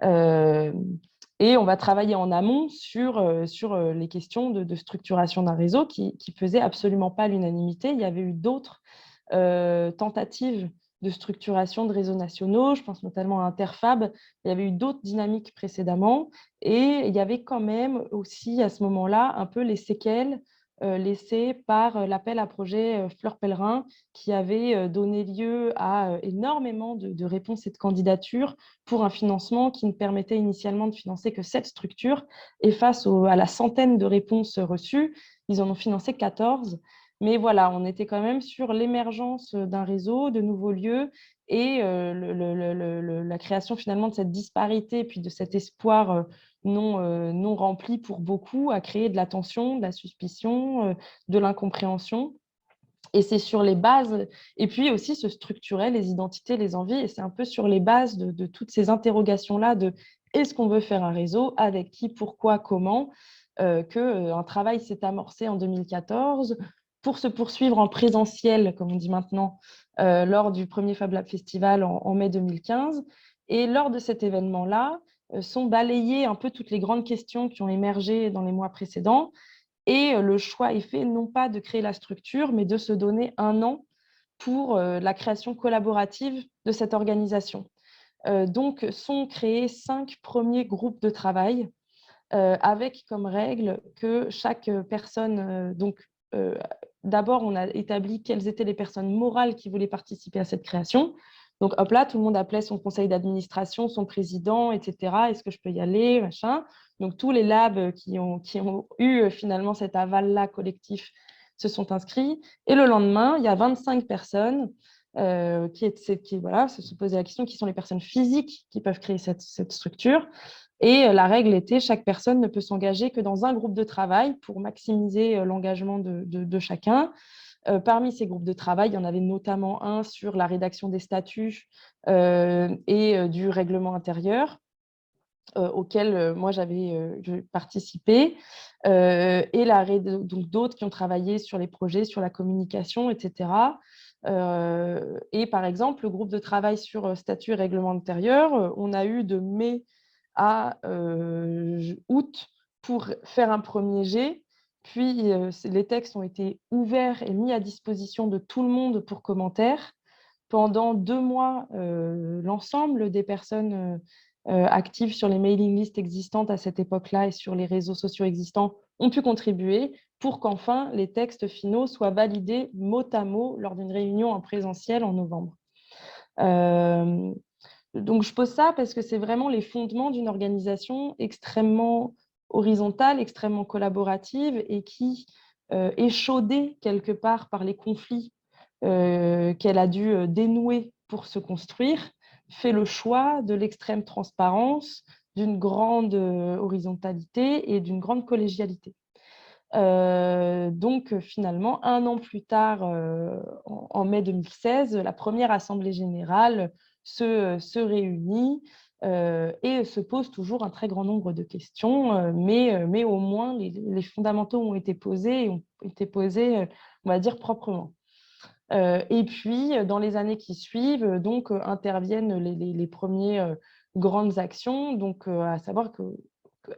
Et on va travailler en amont sur les questions de structuration d'un réseau qui ne faisait absolument pas l'unanimité. Il y avait eu d'autres tentatives de structuration de réseaux nationaux, je pense notamment à Interfab. Il y avait eu d'autres dynamiques précédemment et il y avait quand même aussi à ce moment-là un peu les séquelles laissée par l'appel à projet Fleur Pellerin, qui avait donné lieu à énormément de réponses et de candidatures pour un financement qui ne permettait initialement de financer que 7 structures. Et face à la centaine de réponses reçues, ils en ont financé 14. Mais voilà, on était quand même sur l'émergence d'un réseau, de nouveaux lieux et la création finalement de cette disparité, puis de cet espoir non rempli pour beaucoup, a créé de la tension, de la suspicion, de l'incompréhension. Et c'est sur les bases, et puis aussi se structurer les identités, les envies, et c'est un peu sur les bases de toutes ces interrogations-là de est-ce qu'on veut faire un réseau, avec qui, pourquoi, comment, qu'un travail s'est amorcé en 2014 pour se poursuivre en présentiel, comme on dit maintenant, lors du premier Fab Lab Festival en mai 2015. Et lors de cet événement-là, sont balayées un peu toutes les grandes questions qui ont émergé dans les mois précédents. Et le choix est fait non pas de créer la structure, mais de se donner 1 an pour la création collaborative de cette organisation. Donc, sont créés 5 premiers groupes de travail avec comme règle que chaque personne, d'abord, on a établi quelles étaient les personnes morales qui voulaient participer à cette création. Donc, hop là, tout le monde appelait son conseil d'administration, son président, etc. Est-ce que je peux y aller, machin. Donc, tous les labs qui ont eu finalement cet aval-là collectif se sont inscrits. Et le lendemain, il y a 25 personnes voilà, se posaient la question qui sont les personnes physiques qui peuvent créer cette structure. Et la règle était chaque personne ne peut s'engager que dans un groupe de travail pour maximiser l'engagement de chacun. Parmi ces groupes de travail, il y en avait notamment un sur la rédaction des statuts et du règlement intérieur, auquel moi j'avais participé, et donc d'autres qui ont travaillé sur les projets, sur la communication, etc. Et par exemple, le groupe de travail sur statut et règlement intérieur, on a eu de mai à août pour faire un premier jet. Puis, les textes ont été ouverts et mis à disposition de tout le monde pour commentaires. Pendant 2 mois, l'ensemble des personnes actives sur les mailing lists existantes à cette époque-là et sur les réseaux sociaux existants ont pu contribuer pour qu'enfin les textes finaux soient validés mot à mot lors d'une réunion en présentiel en novembre. Donc, je pose ça parce que c'est vraiment les fondements d'une organisation extrêmement horizontale, extrêmement collaborative et qui, échaudée quelque part par les conflits qu'elle a dû dénouer pour se construire, fait le choix de l'extrême transparence, d'une grande horizontalité et d'une grande collégialité. Donc, finalement, 1 an plus tard, en mai 2016, la première Assemblée générale se réunit et se pose toujours un très grand nombre de questions, mais au moins les fondamentaux ont été posés, on va dire, proprement. Et puis, dans les années qui suivent, donc, interviennent les premières grandes actions, donc, à savoir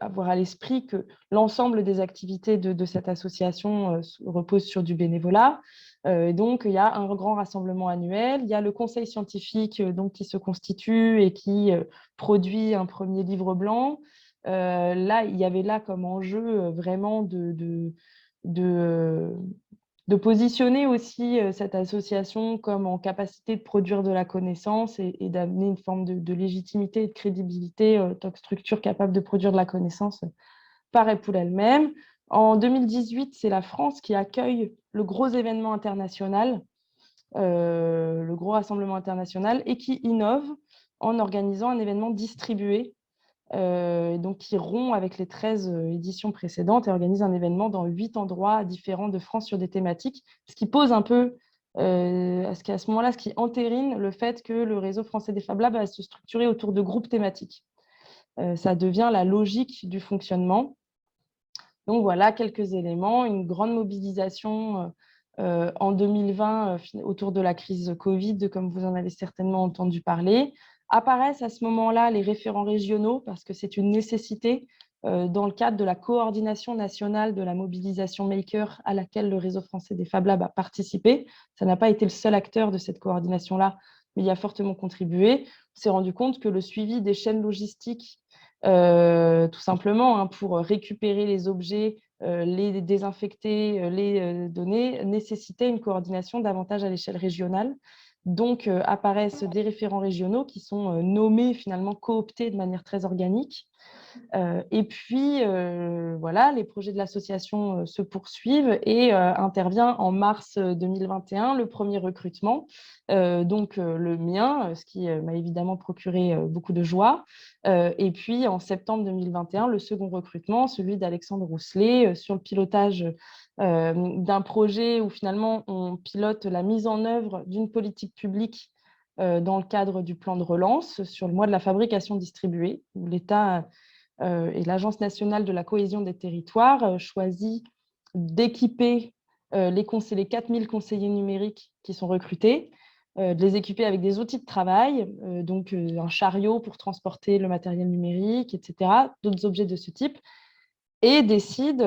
avoir à l'esprit que l'ensemble des activités de cette association reposent sur du bénévolat. Et donc, il y a un grand rassemblement annuel, il y a le conseil scientifique donc, qui se constitue et qui produit un premier livre blanc. Là, il y avait là comme enjeu vraiment de positionner aussi cette association comme en capacité de produire de la connaissance et d'amener une forme de légitimité et de crédibilité en tant que structure capable de produire de la connaissance par et pour elle-même. En 2018, c'est la France qui accueille le gros événement international, le gros rassemblement international, et qui innove en organisant un événement distribué donc qui rompt avec les 13 éditions précédentes et organise un événement dans 8 endroits différents de France sur des thématiques, ce qui pose un peu, à ce moment-là, ce qui entérine le fait que le réseau français des Fab Labs va se structurer autour de groupes thématiques. Ça devient la logique du fonctionnement. Donc voilà quelques éléments, une grande mobilisation en 2020 autour de la crise Covid, comme vous en avez certainement entendu parler. Apparaissent à ce moment-là les référents régionaux parce que c'est une nécessité dans le cadre de la coordination nationale de la mobilisation maker à laquelle le réseau français des Fab Labs a participé. Ça n'a pas été le seul acteur de cette coordination-là, mais il y a fortement contribué. On s'est rendu compte que le suivi des chaînes logistiques, tout simplement, pour récupérer les objets, les désinfecter les données nécessitait une coordination davantage à l'échelle régionale. Donc, apparaissent des référents régionaux qui sont nommés, finalement cooptés de manière très organique. Et puis, voilà, les projets de l'association se poursuivent et intervient en mars 2021 le premier recrutement, donc le mien, ce qui m'a évidemment procuré beaucoup de joie. Et puis, en septembre 2021, le second recrutement, celui d'Alexandre Rousselet, sur le pilotage d'un projet où finalement on pilote la mise en œuvre d'une politique publique dans le cadre du plan de relance sur le mois de la fabrication distribuée, où l'État et l'Agence nationale de la cohésion des territoires choisit d'équiper les 4000 conseillers numériques qui sont recrutés, de les équiper avec des outils de travail, donc un chariot pour transporter le matériel numérique, etc., d'autres objets de ce type, et décide,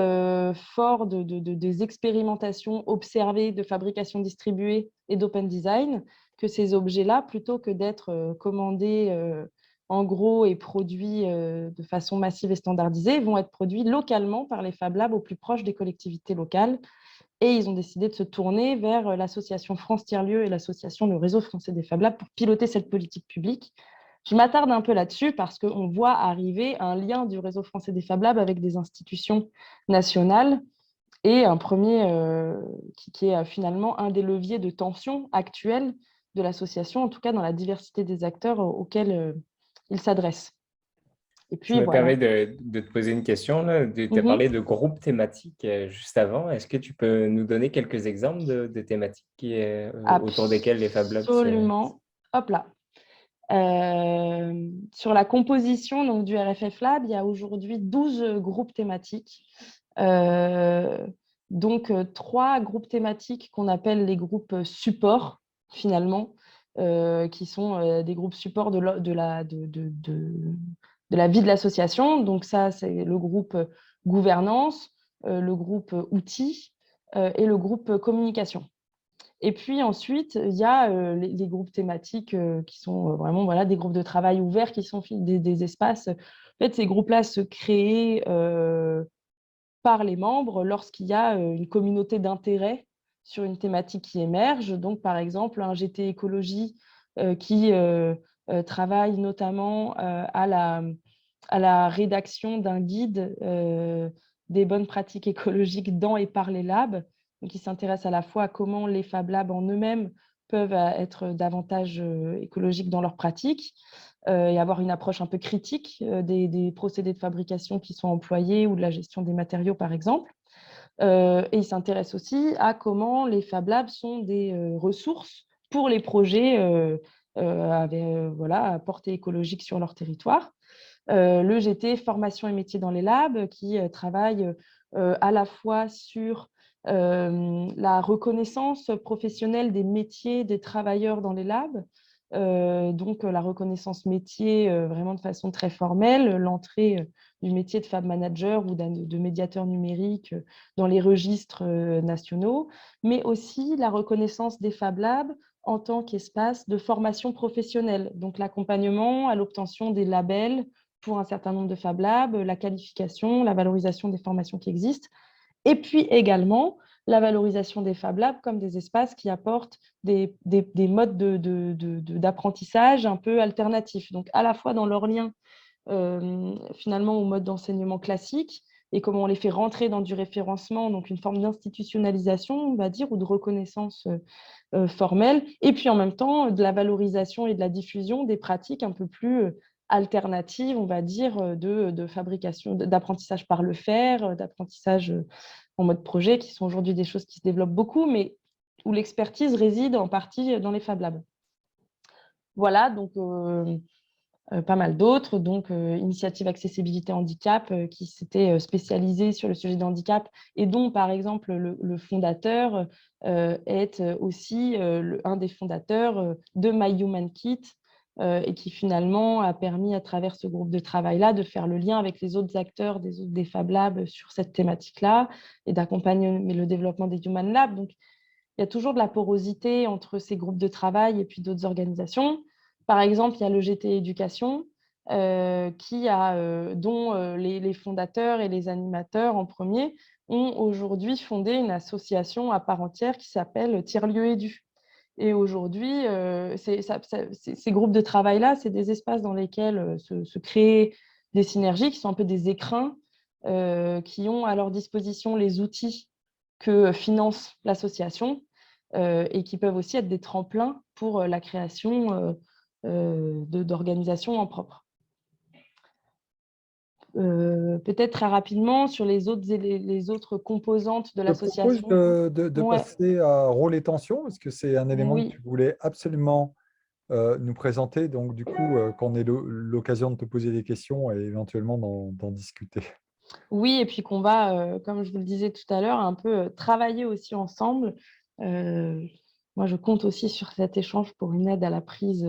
fort des expérimentations observées de fabrication distribuée et d'open design, que ces objets-là, plutôt que d'être commandés en gros et produits de façon massive et standardisée, vont être produits localement par les Fab Labs au plus proche des collectivités locales. Et ils ont décidé de se tourner vers l'association France Tiers-Lieux et l'association Le Réseau français des Fab Labs pour piloter cette politique publique. Je m'attarde un peu là-dessus parce qu'on voit arriver un lien du Réseau français des Fab Labs avec des institutions nationales et un premier qui est finalement un des leviers de tension actuels de l'association, en tout cas dans la diversité des acteurs auxquels il s'adresse. Et Je puis me voilà. permets de te poser une question. Tu as parlé de groupes thématiques juste avant. Est-ce que tu peux nous donner quelques exemples de thématiques autour desquelles les Fab Labs Absolument. Hop là. Sur la composition donc, du RFF Lab, il y a aujourd'hui 12 groupes thématiques. Donc, 3 groupes thématiques qu'on appelle les groupes support, finalement, qui sont des groupes support de la vie de l'association. Donc, ça, c'est le groupe gouvernance, le groupe outils et le groupe communication. Et puis ensuite, il y a les groupes thématiques qui sont vraiment voilà, des groupes de travail ouverts, qui sont des espaces. En fait, ces groupes-là se créent par les membres lorsqu'il y a une communauté d'intérêt sur une thématique qui émerge. Donc, par exemple, un GT écologie qui travaille notamment à la rédaction d'un guide des bonnes pratiques écologiques dans et par les labs. Donc, il s'intéresse à la fois à comment les Fab Labs en eux-mêmes peuvent être davantage écologiques dans leurs pratiques et avoir une approche un peu critique des procédés de fabrication qui sont employés ou de la gestion des matériaux, par exemple. Et il s'intéresse aussi à comment les Fab Labs sont des ressources pour les projets voilà, à portée écologique sur leur territoire. Le GT Formation et métiers dans les labs qui travaille à la fois sur la reconnaissance professionnelle des métiers des travailleurs dans les labs, donc la reconnaissance métier vraiment de façon très formelle, l'entrée du métier de Fab Manager ou de médiateur numérique dans les registres nationaux, mais aussi la reconnaissance des Fab Labs en tant qu'espace de formation professionnelle, donc l'accompagnement à l'obtention des labels pour un certain nombre de Fab Labs, la qualification, la valorisation des formations qui existent, et puis également la valorisation des Fab Labs comme des espaces qui apportent des modes d'apprentissage un peu alternatifs. Donc, à la fois dans leur lien finalement au mode d'enseignement classique et comment on les fait rentrer dans du référencement, donc une forme d'institutionnalisation, on va dire, ou de reconnaissance formelle, et puis en même temps de la valorisation et de la diffusion des pratiques un peu plus alternatives, on va dire, de fabrication, d'apprentissage par le faire, d'apprentissage en mode projet, qui sont aujourd'hui des choses qui se développent beaucoup, mais où l'expertise réside en partie dans les Fab Labs. Voilà, donc pas mal d'autres, donc Initiative Accessibilité Handicap, qui s'était spécialisée sur le sujet du handicap et dont, par exemple, le fondateur est aussi un des fondateurs de My Human Kit, et qui finalement a permis, à travers ce groupe de travail-là, de faire le lien avec les autres acteurs des Fab Labs sur cette thématique-là et d'accompagner le développement des Human Labs. Donc, il y a toujours de la porosité entre ces groupes de travail et puis d'autres organisations. Par exemple, il y a le GT Éducation, dont les fondateurs et les animateurs en premier ont aujourd'hui fondé une association à part entière qui s'appelle Tiers-lieux édu. Et aujourd'hui, ces groupes de travail-là, c'est des espaces dans lesquels se créent des synergies qui sont un peu des écrins, qui ont à leur disposition les outils que finance l'association et qui peuvent aussi être des tremplins pour la création d'organisations en propre. Peut-être très rapidement sur les autres composantes de Je te propose l'association. de Ouais, passer à rôle et tension, parce que c'est un élément que oui. tu voulais absolument nous présenter. Donc, du coup, qu'on ait l'occasion de te poser des questions et éventuellement d'en discuter. Oui, et puis qu'on va, comme je vous le disais tout à l'heure, un peu travailler aussi ensemble. Moi, je compte aussi sur cet échange pour une aide à la prise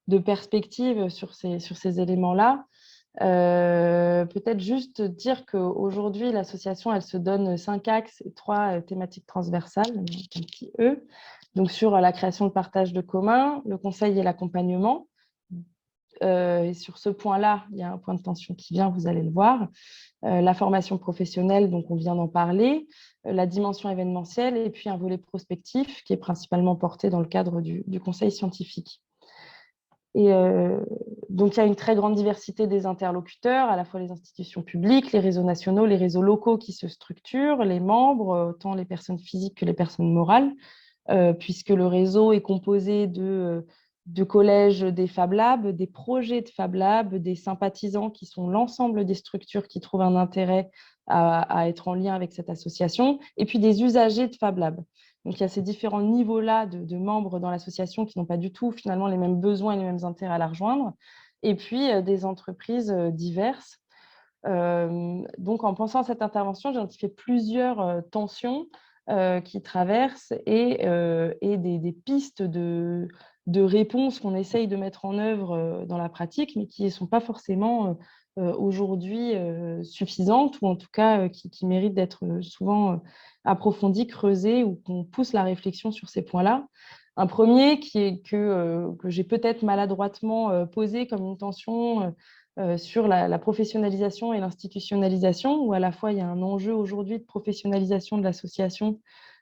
de perspective sur ces éléments-là. Peut-être juste dire qu'aujourd'hui, l'association, elle se donne 5 axes et 3 thématiques transversales, donc un petit E. Donc, sur la création de partage de commun, le conseil et l'accompagnement. Et sur ce point-là, il y a un point de tension qui vient, vous allez le voir. La formation professionnelle, donc on vient d'en parler, la dimension événementielle et puis un volet prospectif qui est principalement porté dans le cadre du conseil scientifique. Et donc, il y a une très grande diversité des interlocuteurs, à la fois les institutions publiques, les réseaux nationaux, les réseaux locaux qui se structurent, les membres, autant les personnes physiques que les personnes morales, puisque le réseau est composé de collèges des Fab Labs, des projets de Fab Labs, des sympathisants qui sont l'ensemble des structures qui trouvent un intérêt à être en lien avec cette association, et puis des usagers de Fab Labs. Donc, il y a ces différents niveaux-là de membres dans l'association qui n'ont pas du tout finalement les mêmes besoins et les mêmes intérêts à la rejoindre, et puis des entreprises diverses. Donc, en pensant à cette intervention, j'ai identifié plusieurs tensions qui traversent et des pistes de réponses qu'on essaye de mettre en œuvre dans la pratique, mais qui ne sont pas forcément aujourd'hui suffisantes, ou en tout cas qui méritent d'être souvent approfondies, creusées, ou qu'on pousse la réflexion sur ces points-là. Un premier que j'ai peut-être maladroitement posé comme une tension sur la professionnalisation et l'institutionnalisation, où à la fois il y a un enjeu aujourd'hui de professionnalisation de l'association,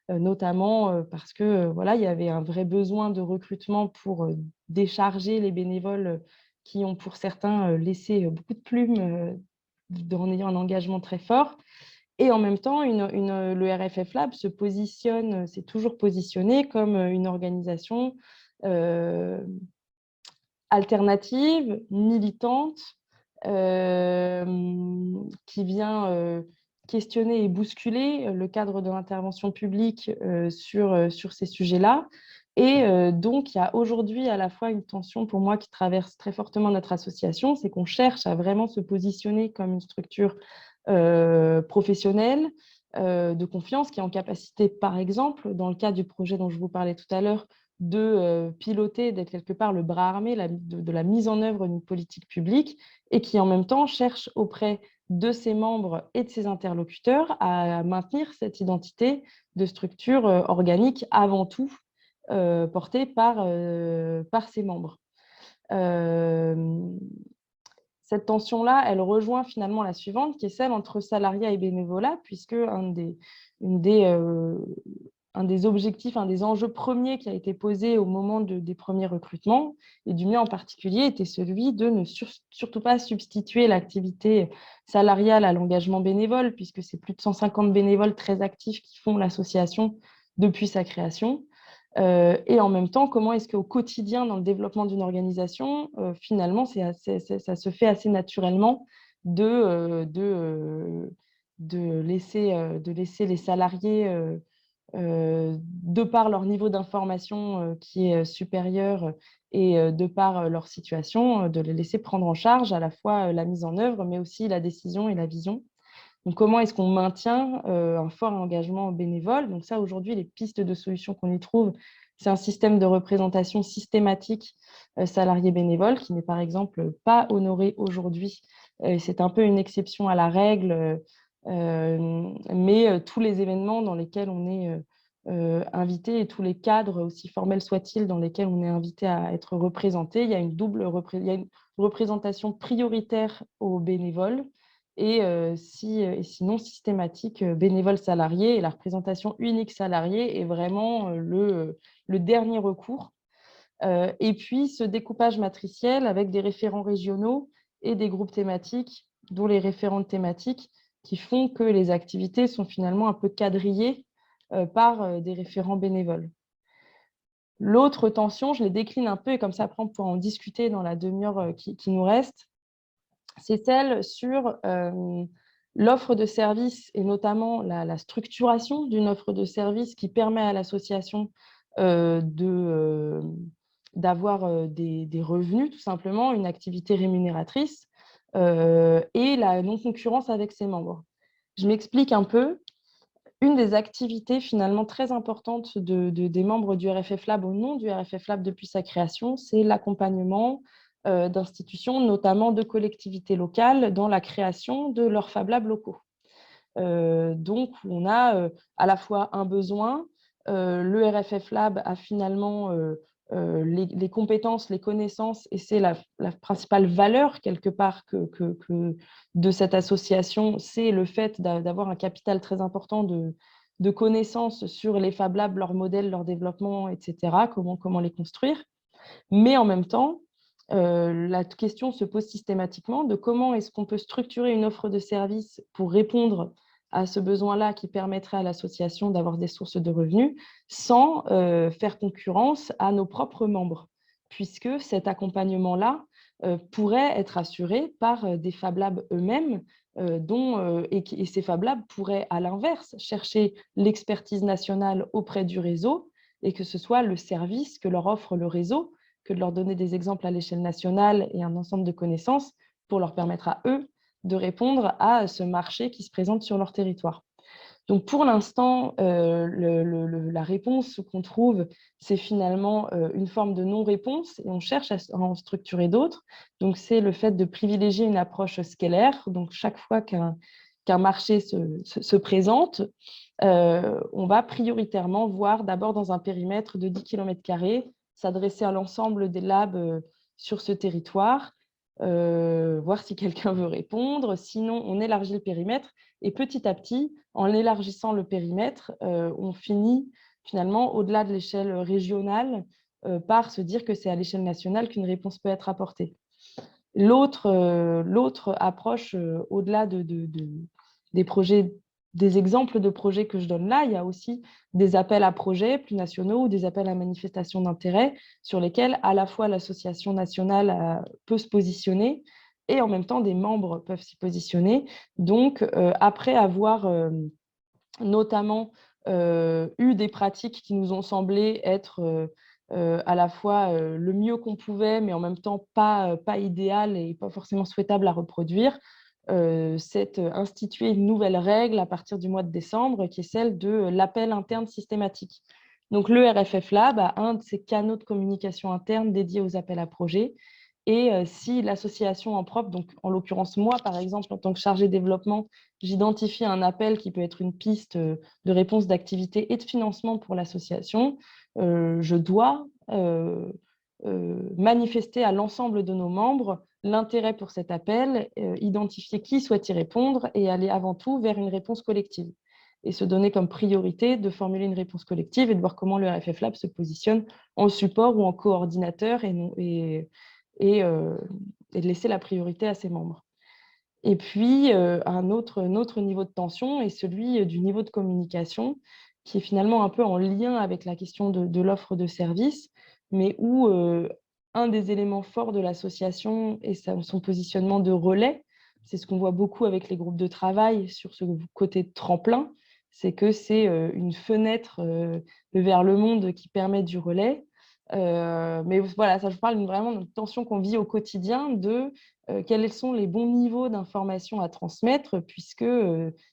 notamment parce que voilà, il y avait un vrai besoin de recrutement pour décharger les bénévoles qui ont pour certains laissé beaucoup de plumes en ayant un engagement très fort. Et en même temps, le RFF Lab s'est toujours positionné comme une organisation alternative, militante, qui vient questionner et bousculer le cadre de l'intervention publique sur ces sujets-là. Et donc, il y a aujourd'hui à la fois une tension pour moi qui traverse très fortement notre association, c'est qu'on cherche à vraiment se positionner comme une structure professionnelle, de confiance, qui est en capacité, par exemple, dans le cadre du projet dont je vous parlais tout à l'heure, de piloter, d'être quelque part le bras armé de la mise en œuvre d'une politique publique, et qui en même temps cherche auprès de ses membres et de ses interlocuteurs à maintenir cette identité de structure organique avant tout portée par ses membres. Cette tension-là, elle rejoint finalement la suivante, qui est celle entre salariat et bénévolat, puisque un des objectifs, un des enjeux premiers qui a été posé au moment des premiers recrutements, et du mien en particulier, était celui de ne surtout pas substituer l'activité salariale à l'engagement bénévole, puisque c'est plus de 150 bénévoles très actifs qui font l'association depuis sa création. Et en même temps, comment est-ce qu'au quotidien, dans le développement d'une organisation, finalement, ça se fait assez naturellement de laisser les salariés, de par leur niveau d'information qui est supérieur et de par leur situation, de les laisser prendre en charge à la fois la mise en œuvre, mais aussi la décision et la vision. Donc, comment est-ce qu'on maintient un fort engagement bénévole? Donc ça, aujourd'hui, les pistes de solutions qu'on y trouve, c'est un système de représentation systématique salarié bénévole qui n'est par exemple pas honoré aujourd'hui. C'est un peu une exception à la règle, mais tous les événements dans lesquels on est invité, et tous les cadres, aussi formels soient-ils, dans lesquels on est invité à être représenté, il y a une représentation prioritaire aux bénévoles, et sinon systématique bénévole salarié. Et la représentation unique salariée est vraiment le dernier recours. Et puis, ce découpage matriciel avec des référents régionaux et des groupes thématiques, dont les référentes thématiques, qui font que les activités sont finalement un peu quadrillées par des référents bénévoles. L'autre tension, je les décline un peu, et comme ça, après, on pourra en discuter dans la demi-heure qui nous reste, c'est celle sur l'offre de services et notamment la structuration d'une offre de services qui permet à l'association d'avoir des revenus, tout simplement, une activité rémunératrice et la non-concurrence avec ses membres. Je m'explique un peu. Une des activités finalement très importantes des membres du RFF Lab au nom du RFF Lab depuis sa création, c'est l'accompagnement d'institutions, notamment de collectivités locales, dans la création de leurs Fab Labs locaux. Donc, on a à la fois un besoin, le RFF Lab a finalement les compétences, les connaissances, et c'est la principale valeur quelque part de cette association, c'est le fait d'avoir un capital très important de connaissances sur les Fab Labs, leurs modèles, leur développement, etc., comment les construire. Mais en même temps, la question se pose systématiquement de comment est-ce qu'on peut structurer une offre de service pour répondre à ce besoin-là qui permettrait à l'association d'avoir des sources de revenus sans faire concurrence à nos propres membres, puisque cet accompagnement-là pourrait être assuré par des Fab Labs eux-mêmes, et ces Fab Labs pourraient à l'inverse chercher l'expertise nationale auprès du réseau et que ce soit le service que leur offre le réseau que de leur donner des exemples à l'échelle nationale et un ensemble de connaissances pour leur permettre à eux de répondre à ce marché qui se présente sur leur territoire. Donc, pour l'instant, la réponse qu'on trouve, c'est finalement une forme de non-réponse et on cherche à en structurer d'autres. Donc, c'est le fait de privilégier une approche scalaire. Donc, chaque fois qu'un marché se présente, on va prioritairement voir d'abord dans un périmètre de 10 km², s'adresser à l'ensemble des labs sur ce territoire, voir si quelqu'un veut répondre. Sinon, on élargit le périmètre et petit à petit, en élargissant le périmètre, on finit finalement au-delà de l'échelle régionale par se dire que c'est à l'échelle nationale qu'une réponse peut être apportée. L'autre approche, au-delà des projets, des exemples de projets que je donne là, il y a aussi des appels à projets plus nationaux ou des appels à manifestation d'intérêt sur lesquels à la fois l'association nationale peut se positionner et en même temps des membres peuvent s'y positionner. Donc, après avoir notamment eu des pratiques qui nous ont semblé être à la fois le mieux qu'on pouvait, mais en même temps pas idéal et pas forcément souhaitable à reproduire, c'est instituer une nouvelle règle à partir du mois de décembre, qui est celle de l'appel interne systématique. Donc, le RFF Lab a un de ses canaux de communication interne dédiés aux appels à projets. Et si l'association en propre, donc en l'occurrence moi, par exemple, en tant que chargée développement, j'identifie un appel qui peut être une piste de réponse d'activité et de financement pour l'association, je dois manifester à l'ensemble de nos membres l'intérêt pour cet appel, identifier qui souhaite y répondre et aller avant tout vers une réponse collective. Et se donner comme priorité de formuler une réponse collective et de voir comment le RFF Lab se positionne en support ou en coordinateur et de laisser la priorité à ses membres. Et puis, un autre niveau de tension est celui du niveau de communication, qui est finalement un peu en lien avec la question de l'offre de service, mais où un des éléments forts de l'association est son positionnement de relais. C'est ce qu'on voit beaucoup avec les groupes de travail sur ce côté de tremplin, c'est que c'est une fenêtre vers le monde qui permet du relais. Mais voilà, ça je parle vraiment d'une tension qu'on vit au quotidien de quels sont les bons niveaux d'information à transmettre, puisque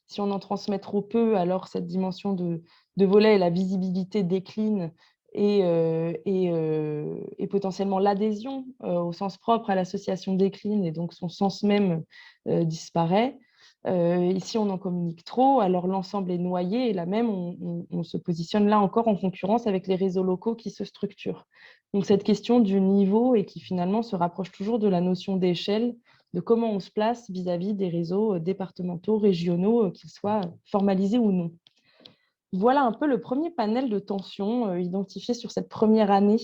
si on en transmet trop peu, alors cette dimension de volet et la visibilité décline et potentiellement l'adhésion au sens propre à l'association décline et donc son sens même disparaît. Et si on en communique trop, alors l'ensemble est noyé et là même, on se positionne là encore en concurrence avec les réseaux locaux qui se structurent. Donc cette question du niveau et qui finalement se rapproche toujours de la notion d'échelle de comment on se place vis-à-vis des réseaux départementaux, régionaux, qu'ils soient formalisés ou non. Voilà un peu le premier panel de tensions identifié sur cette première année,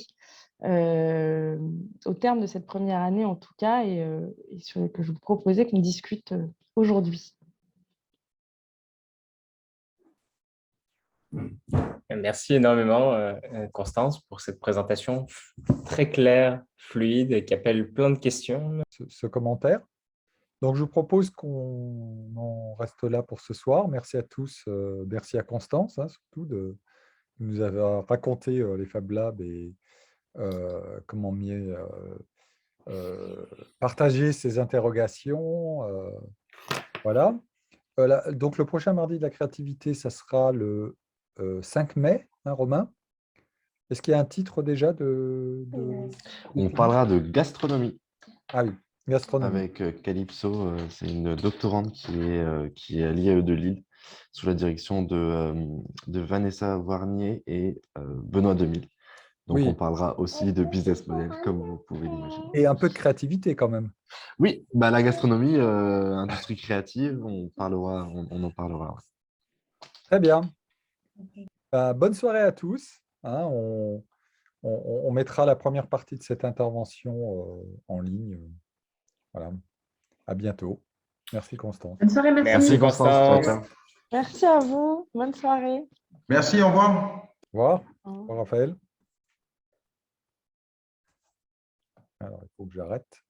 au terme de cette première année en tout cas, et que je vous proposais qu'on discute aujourd'hui. Merci énormément, Constance, pour cette présentation très claire, fluide et qui appelle plein de questions. Ce commentaire. Donc, je vous propose qu'on en reste là pour ce soir. Merci à tous. Merci à Constance, surtout, de nous avoir raconté les Fab Labs et comment mieux partager ces interrogations. Voilà. Donc, le prochain mardi de la créativité, ça sera le 5 mai, Romain. Est-ce qu'il y a un titre déjà On parlera de gastronomie. Ah oui, gastronomie. Avec Calypso, c'est une doctorante qui est à l'IAE de Lille, sous la direction de Vanessa Warnier et Benoît Demille. Donc, oui. On parlera aussi de business model, comme vous pouvez l'imaginer. Et un peu de créativité quand même. Oui, la gastronomie, industrie créative, on en parlera. Très bien. Bonne soirée à tous. On mettra la première partie de cette intervention en ligne. Voilà. À bientôt. Merci Constance. Bonne soirée, merci. Merci Constance. Ciao. Merci à vous. Bonne soirée. Merci, au revoir. Au revoir. Au revoir. Au revoir, Raphaël. Alors, il faut que j'arrête.